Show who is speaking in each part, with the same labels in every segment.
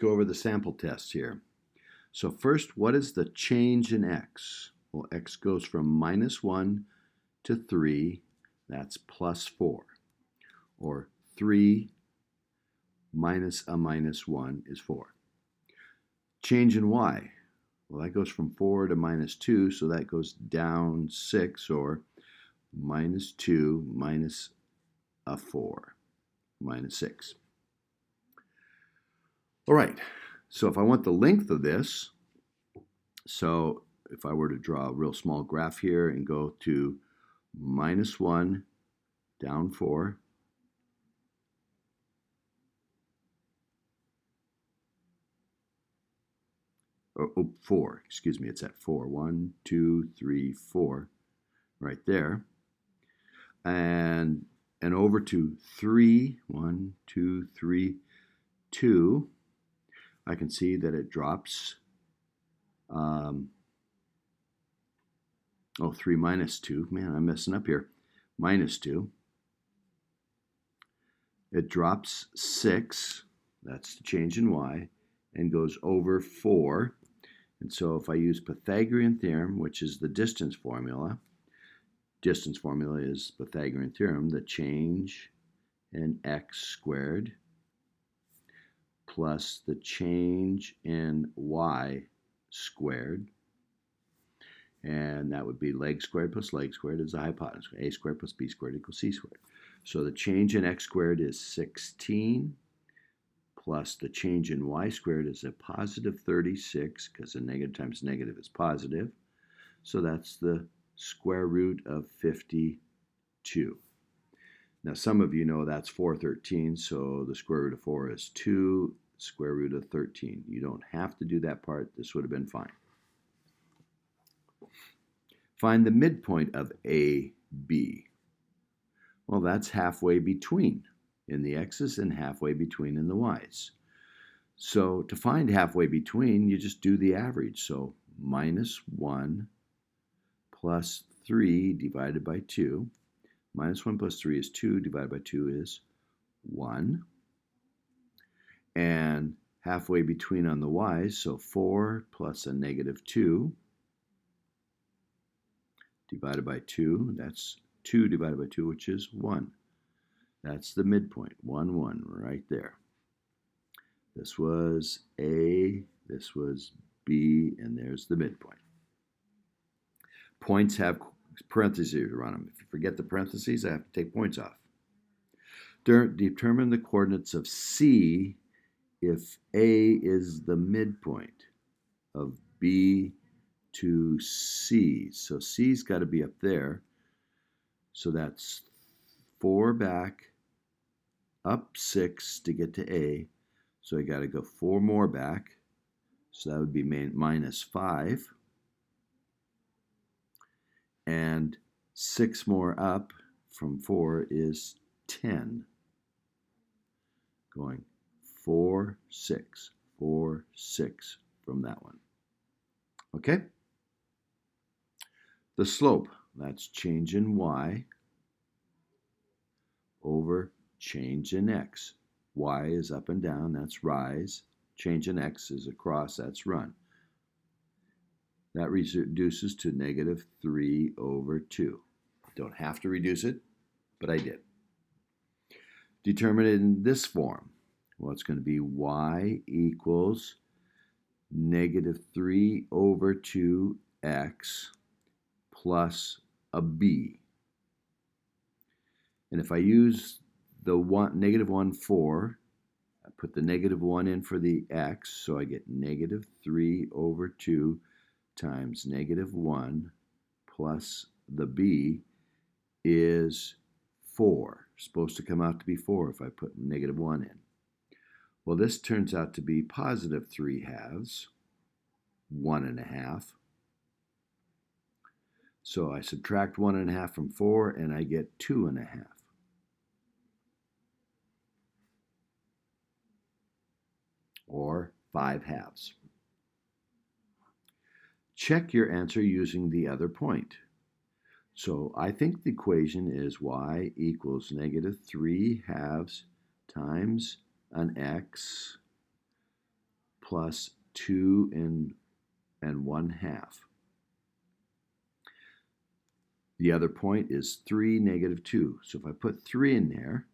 Speaker 1: go over the sample tests here. So first, what is the change in x? Well, x goes from -1 to 3. That's plus 4. Or 3 minus a -1 is 4. Change in y. Well, that goes from 4 to -2, so that goes down 6, or -2 minus a 4, -6. All right, so if I want the length of this, so if I were to draw a real small graph here and go to -1 down 4, oh, 4, excuse me, it's at 4. 1, 2, 3, 4, right there. And over to 3, 1, 2, 3, 2, I can see that it drops, 3 minus 2, man, I'm messing up here, -2. It drops 6, that's the change in y, and goes over 4. And so if I use Pythagorean Theorem, which is the distance formula is Pythagorean Theorem, the change in x squared plus the change in y squared, and that would be leg squared plus leg squared is the hypotenuse. A squared plus b squared equals c squared. So the change in x squared is 16, plus the change in y squared is a positive 36, because a negative times negative is positive. So that's the square root of 52. Now some of you know that's 413, so the square root of 4 is 2, square root of 13. You don't have to do that part. This would have been fine. Find the midpoint of AB. Well, that's halfway between in the x's and halfway between in the y's. So to find halfway between, you just do the average. So -1 plus 3 divided by 2. -1 plus 3 is 2, divided by 2 is 1. And halfway between on the y's, so 4 plus a -2 divided by 2, that's 2 divided by 2, which is 1. That's the midpoint, 1, 1, right there. This was A, this was B, and there's the midpoint. Points have parentheses around them. If you forget the parentheses, I have to take points off. Determine the coordinates of C if A is the midpoint of B to C. So C's got to be up there. So that's 4 back, up 6 to get to A. So I got to go 4 more back. So that would be -5. And 6 more up from 4 is 10. Going 4, 6, 4, 6 from that one. Okay? The slope, that's change in y over change in x. Y is up and down, that's rise. Change in x is across, that's run. That reduces to -3/2. Don't have to reduce it, but I did. Determine it in this form. Well, it's going to be y equals -3/2x plus a b. And if I use the -1, 4, I put the -1 in for the x, so I get -3/2 times -1 plus the b is 4. Supposed to come out to be 4 if I put -1 in. Well, this turns out to be positive 3/2, 1.5. So I subtract 1.5 from 4, and I get 2.5. Or 5/2. Check your answer using the other point. So I think the equation is y equals -3/2 times an x plus 2 and 1/2. The other point is 3, -2. So if I put 3 in there,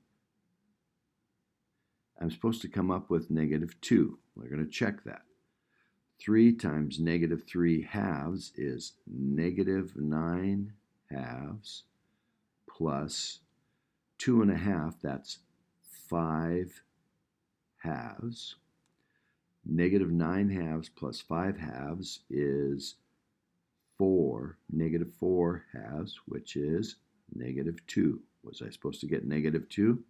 Speaker 1: I'm supposed to come up with -2. We're going to check that. 3 times -3/2 is -9/2 plus 2 1/2, that's 5/2. -9/2 plus 5/2 is -4/2, which is -2. Was I supposed to get -2?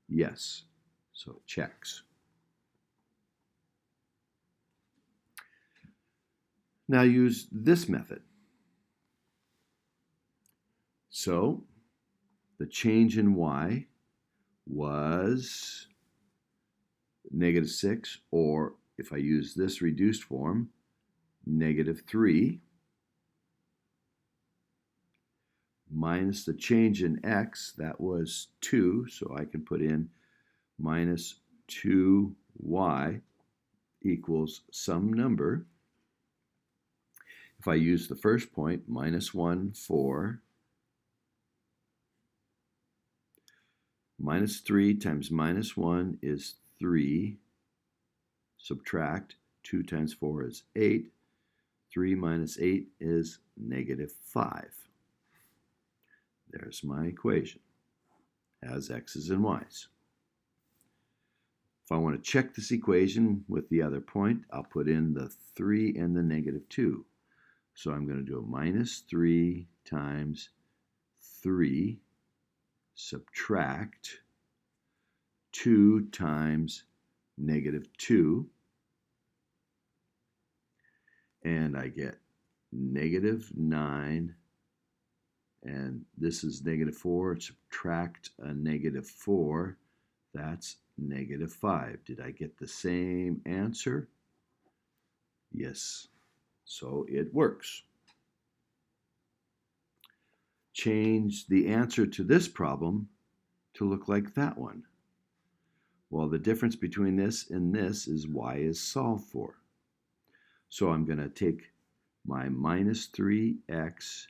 Speaker 1: Yes. So it checks. Now use this method. So the change in y was -6, or if I use this reduced form, -3, minus the change in x, that was 2, so I can put in minus 2y equals some number. If I use the first point, -1, 4, -3 times -1 is 3, subtract 2 times 4 is 8, 3 minus 8 is -5. There's my equation, has x's and y's. If I want to check this equation with the other point, I'll put in the 3 and the -2. So I'm going to do a -3 times 3, subtract 2 times -2, and I get -9, and this is -4, subtract a -4, that's -5. Did I get the same answer? Yes. So it works. Change the answer to this problem to look like that one. Well, the difference between this and this is y is solved for. So I'm going to take my -3x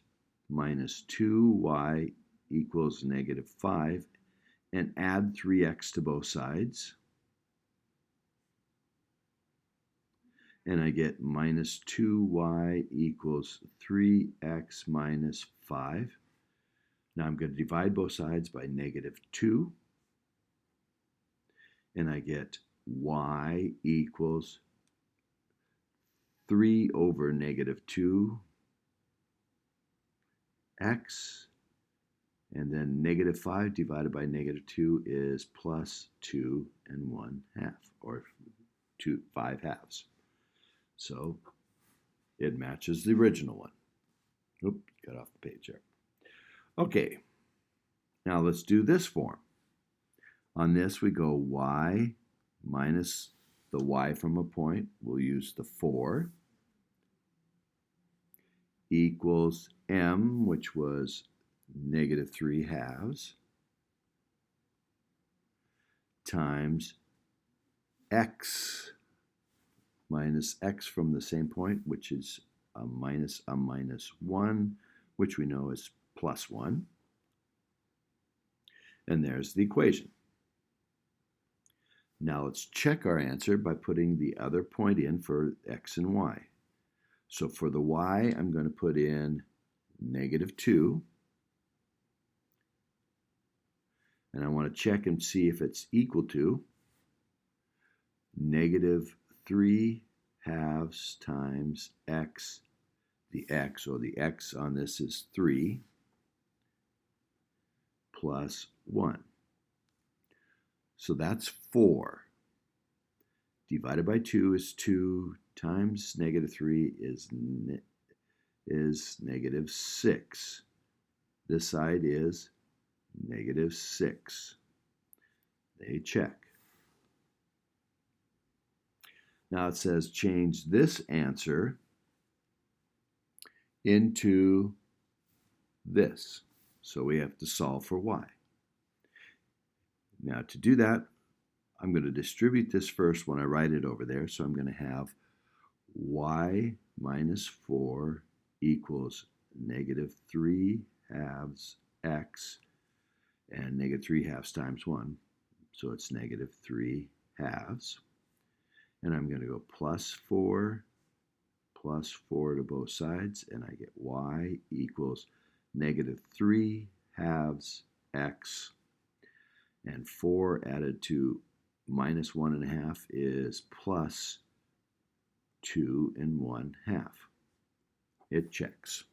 Speaker 1: minus 2y equals -5 and add 3x to both sides. And I get -2y equals 3x minus 5. Now I'm going to divide both sides by -2. And I get y equals 3 over -2 x. And then -5 divided by -2 is plus 2 and 1/2, or 5/2. So it matches the original one. Oops, got off the page there. Okay, now let's do this form. On this we go y minus the y from a point. We'll use the 4 equals m, which was -3/2, times x minus x from the same point, which is a minus 1, which we know is +1. And there's the equation. Now let's check our answer by putting the other point in for x and y. So for the y, I'm going to put in -2. And I want to check and see if it's equal to -3/2 times x. The x, or the x on this is 3, plus 1. So that's 4. Divided by 2 is 2, times -3 is -6. This side is -6. They check. Now it says change this answer into this. So we have to solve for y. Now to do that, I'm going to distribute this first when I write it over there. So I'm going to have y minus 4 equals negative 3 halves x, and negative 3 halves times 1. So it's negative 3 halves. And I'm going to go plus 4 to both sides, and I get y equals negative 3 halves x, and 4 added to minus 1.5 is plus 2 1/2. It checks.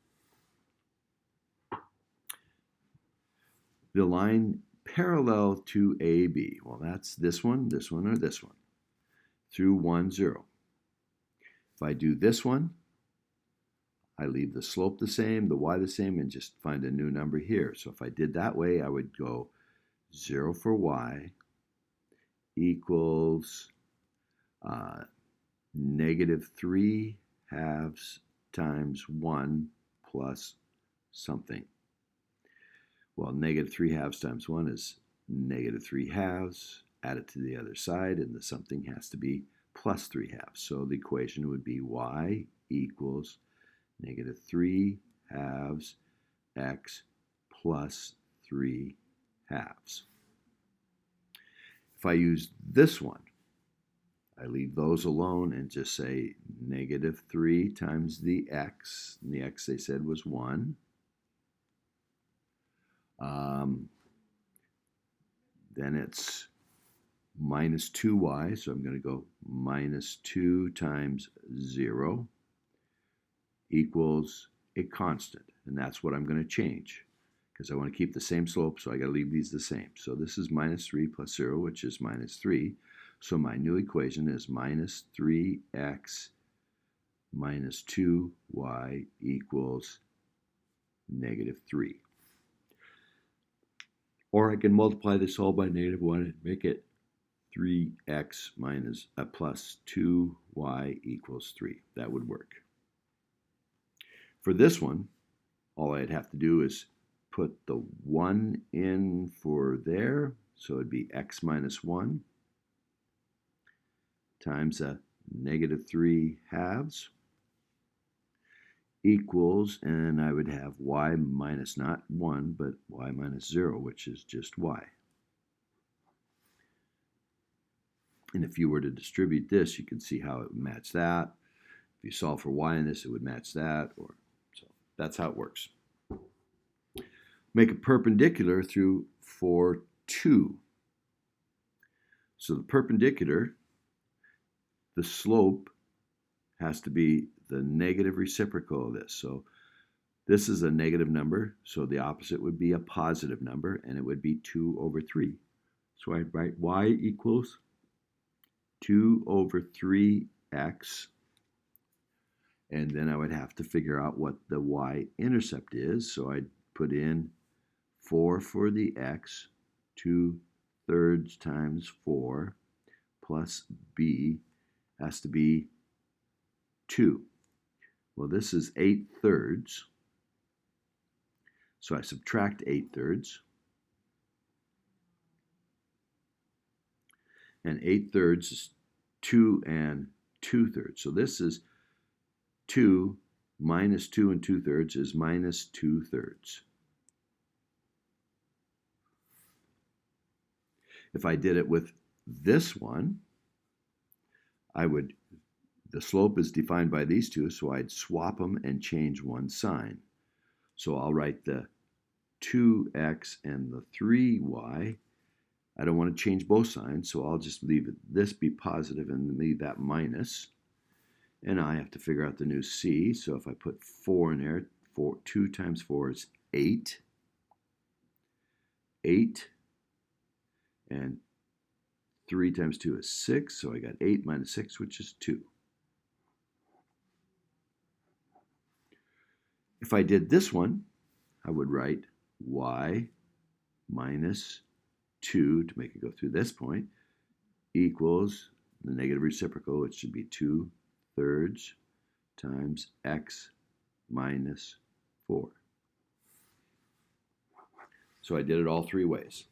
Speaker 1: The line parallel to AB, well, that's this one, or this one, through 1, 0. If I do this one, I leave the slope the same, the y the same, and just find a new number here. So if I did that way, I would go 0 for y equals negative 3 halves times 1 plus something. Well, negative 3 halves times 1 is negative 3 halves. Add it to the other side, and the something has to be plus 3 halves. So the equation would be y equals negative 3 halves x plus 3 halves. If I use this one, I leave those alone and just say negative 3 times the x, and the x they said was 1. Then it's minus 2y, so I'm going to go minus 2 times 0 equals a constant, and that's what I'm going to change because I want to keep the same slope, so I got to leave these the same. So this is minus 3 plus 0, which is minus 3. So my new equation is minus 3x minus 2y equals negative 3. Or I can multiply this all by negative 1 and make it 3x minus plus 2y equals 3. That would work. For this one, all I'd have to do is put the 1 in for there, so it'd be x minus 1 times a negative 3 halves equals, and I would have y minus not 1, but y minus 0, which is just y. And if you were to distribute this, you can see how it would match that. If you solve for y in this, it would match that. So that's how it works. Make a perpendicular through 4, 2. So the perpendicular, the slope has to be the negative reciprocal of this. So this is a negative number, so the opposite would be a positive number, and it would be 2 over 3. So I'd write y equals 2 over 3x, and then I would have to figure out what the y-intercept is. So I'd put in 4 for the x, 2/3 times 4, plus b has to be 2. Well, this is 8/3, so I subtract 8/3, and 8/3 is 2 2/3. So this is 2 minus 2 2/3 is minus 2/3. If I did it with this one, the slope is defined by these two, so I'd swap them and change one sign. So I'll write the 2x and the 3y. I don't want to change both signs, so I'll just leave this be positive and leave that minus. And I have to figure out the new c. So if I put 4 in there, 2 times 4 is 8. 8. And 3 times 2 is 6, so I got 8 minus 6, which is 2. If I did this one, I would write y minus 2, to make it go through this point, equals the negative reciprocal, which should be 2/3 times x minus 4. So I did it all 3 ways.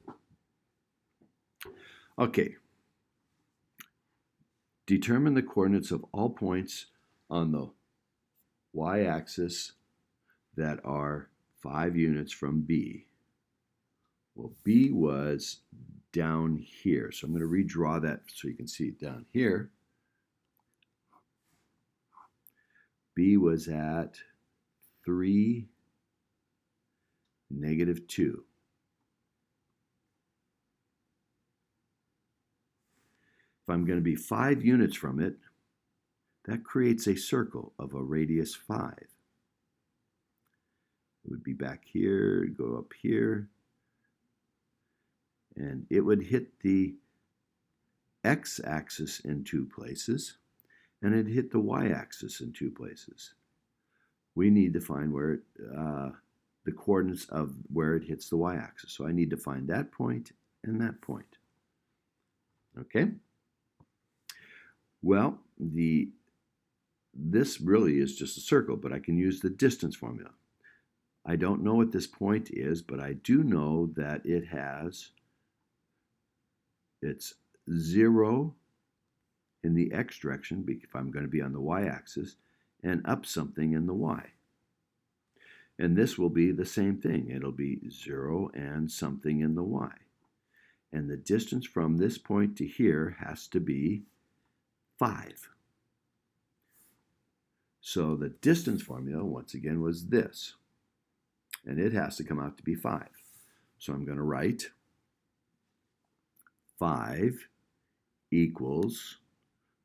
Speaker 1: Okay, Determine the coordinates of all points on the y-axis that are 5 units from B. Well, B was down here, so I'm going to redraw that so you can see it down here. B was at 3, -2. If I'm going to be 5 units from it, that creates a circle of a radius 5. It would be back here, go up here, and it would hit the x-axis in 2 places, and it hit the y-axis in 2 places. We need to find where it, the coordinates of where it hits the y-axis. So I need to find that point and that point. Okay? Well, this really is just a circle, but I can use the distance formula. I don't know what this point is, but I do know that it's 0 in the x direction, if I'm going to be on the y-axis, and up something in the y. And this will be the same thing. It'll be 0 and something in the y. And the distance from this point to here has to be 5. So the distance formula, once again, was this. And it has to come out to be 5. So I'm going to write 5 equals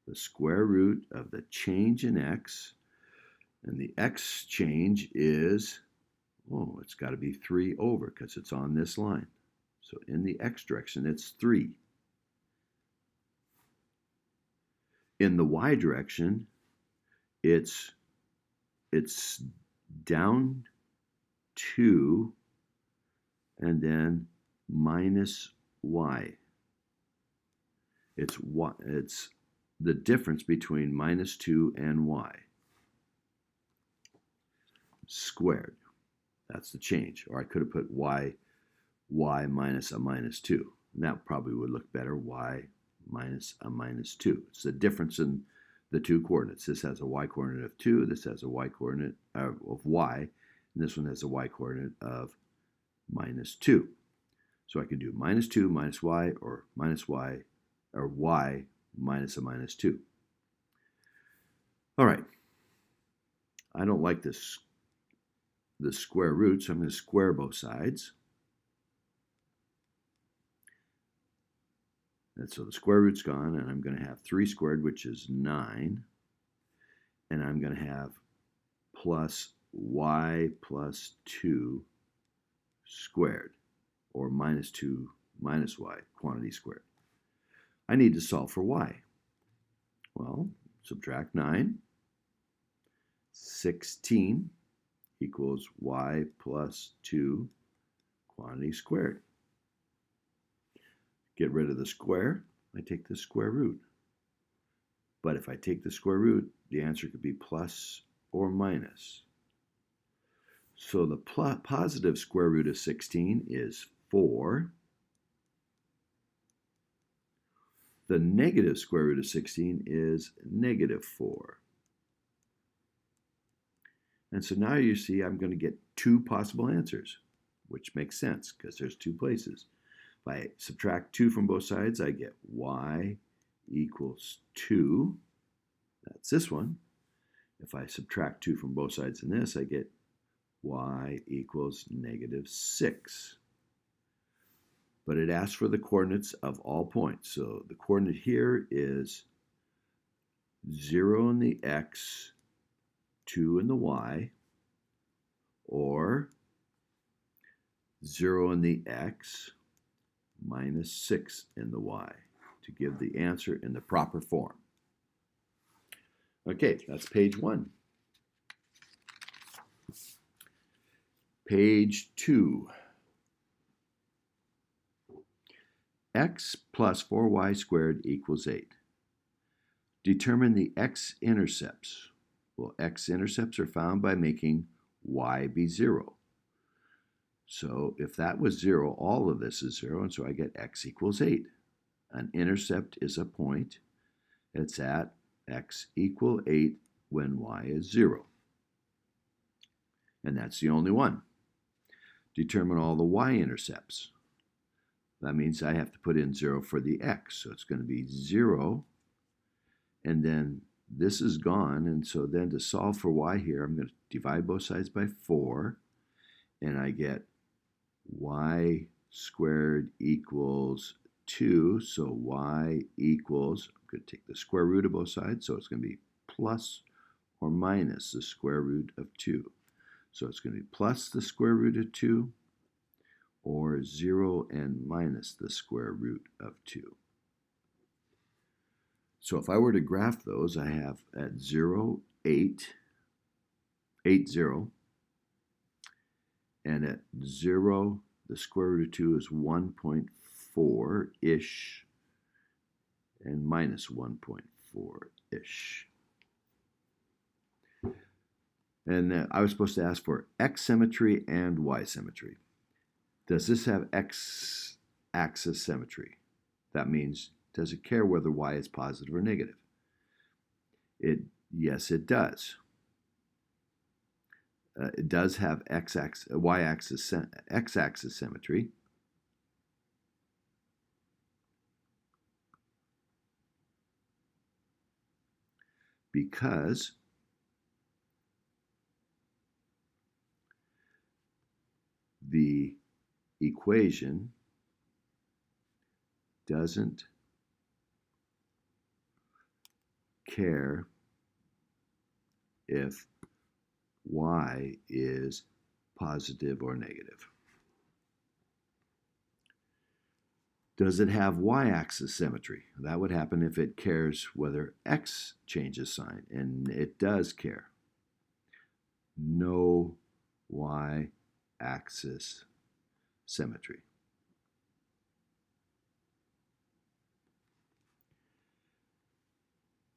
Speaker 1: the square root of the change in x, and the x change is, it's got to be 3 over because it's on this line. So in the x direction, it's 3. In the y direction, it's down 2 and then minus y. It's the difference between -2 and y squared. That's the change. Or I could have put y minus a -2. And that probably would look better, y minus a -2. It's the difference in the 2 coordinates. This has a y coordinate of 2. This has a y coordinate of y. And this one has a y coordinate of -2. So I can do -2 minus y, or minus y, or y minus a -2. All right. I don't like the square root, so I'm going to square both sides. And so the square root's gone, and I'm going to have 3 squared, which is 9. And I'm going to have plus y plus 2 squared, or -2 minus y, quantity squared. I need to solve for y. Well, subtract 9. 16 equals y plus 2 quantity squared. Get rid of the square, I take the square root. But if I take the square root, the answer could be plus or minus. So the positive square root of 16 is 4. The negative square root of 16 is -4. And so now you see I'm going to get 2 possible answers, which makes sense because there's 2 places. If I subtract 2 from both sides, I get y equals 2. That's this one. If I subtract 2 from both sides in this, I get y equals -6. But it asks for the coordinates of all points. So the coordinate here is 0 in the x, 2 in the y, or 0 in the x, -6 in the y, to give the answer in the proper form. Okay, that's page 1. Page 2. X plus 4y squared equals 8. Determine the x-intercepts. Well, x-intercepts are found by making y be 0. So if that was 0, all of this is 0, and so I get x equals 8. An intercept is a point. It's at x equal 8 when y is 0. And that's the only one. Determine all the y-intercepts. That means I have to put in 0 for the x. So it's going to be 0. And then this is gone. And so then to solve for y here, I'm going to divide both sides by 4. And I get y squared equals 2. So y equals, I'm going to take the square root of both sides. So it's going to be plus or minus the square root of 2. So it's going to be plus the square root of 2, or 0 and minus the square root of 2. So if I were to graph those, I have at 0, 8, 8, 0. And at 0, the square root of 2 is 1.4-ish, and minus 1.4-ish. And I was supposed to ask for X symmetry and Y symmetry. Does this have X-axis symmetry? That means, does it care whether Y is positive or negative? Yes, it does. It does have Y-axis X-axis symmetry. Because the equation doesn't care if y is positive or negative. Does it have y-axis symmetry? That would happen if it cares whether x changes sign, and it does care. No y-axis symmetry.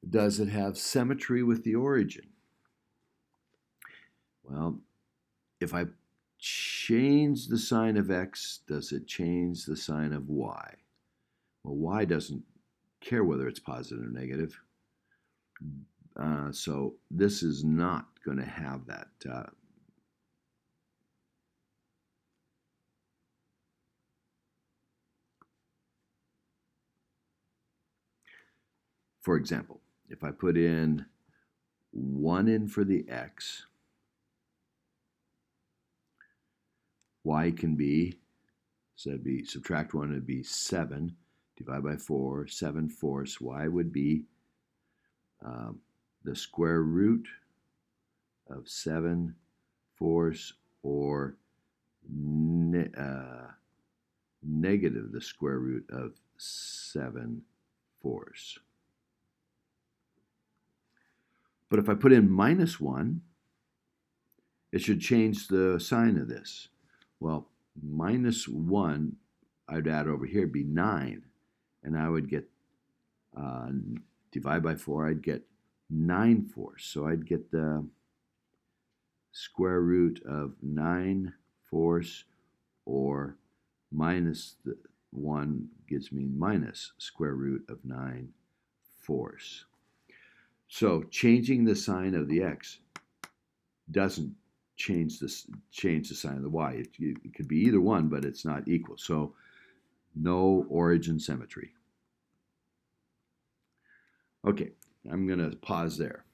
Speaker 1: Does it have symmetry with the origin? Well, if I change the sign of x, does it change the sign of y? Well, y doesn't care whether it's positive or negative. So this is not going to have that. For example, if I put in 1 in for the x, y can be, so that'd be, subtract 1, it'd be 7, divide by 4, 7/4. Y would be the square root of 7/4, or negative the square root of 7/4. But if I put in -1, it should change the sign of this. Well, -1, I'd add over here, be 9. And I would get, divide by 4, I'd get 9/4. So I'd get the square root of 9/4, or minus the 1 gives me minus square root of 9/4. So changing the sign of the x doesn't change the sign of the y. It could be either one, but it's not equal. So no origin symmetry. Okay, I'm going to pause there.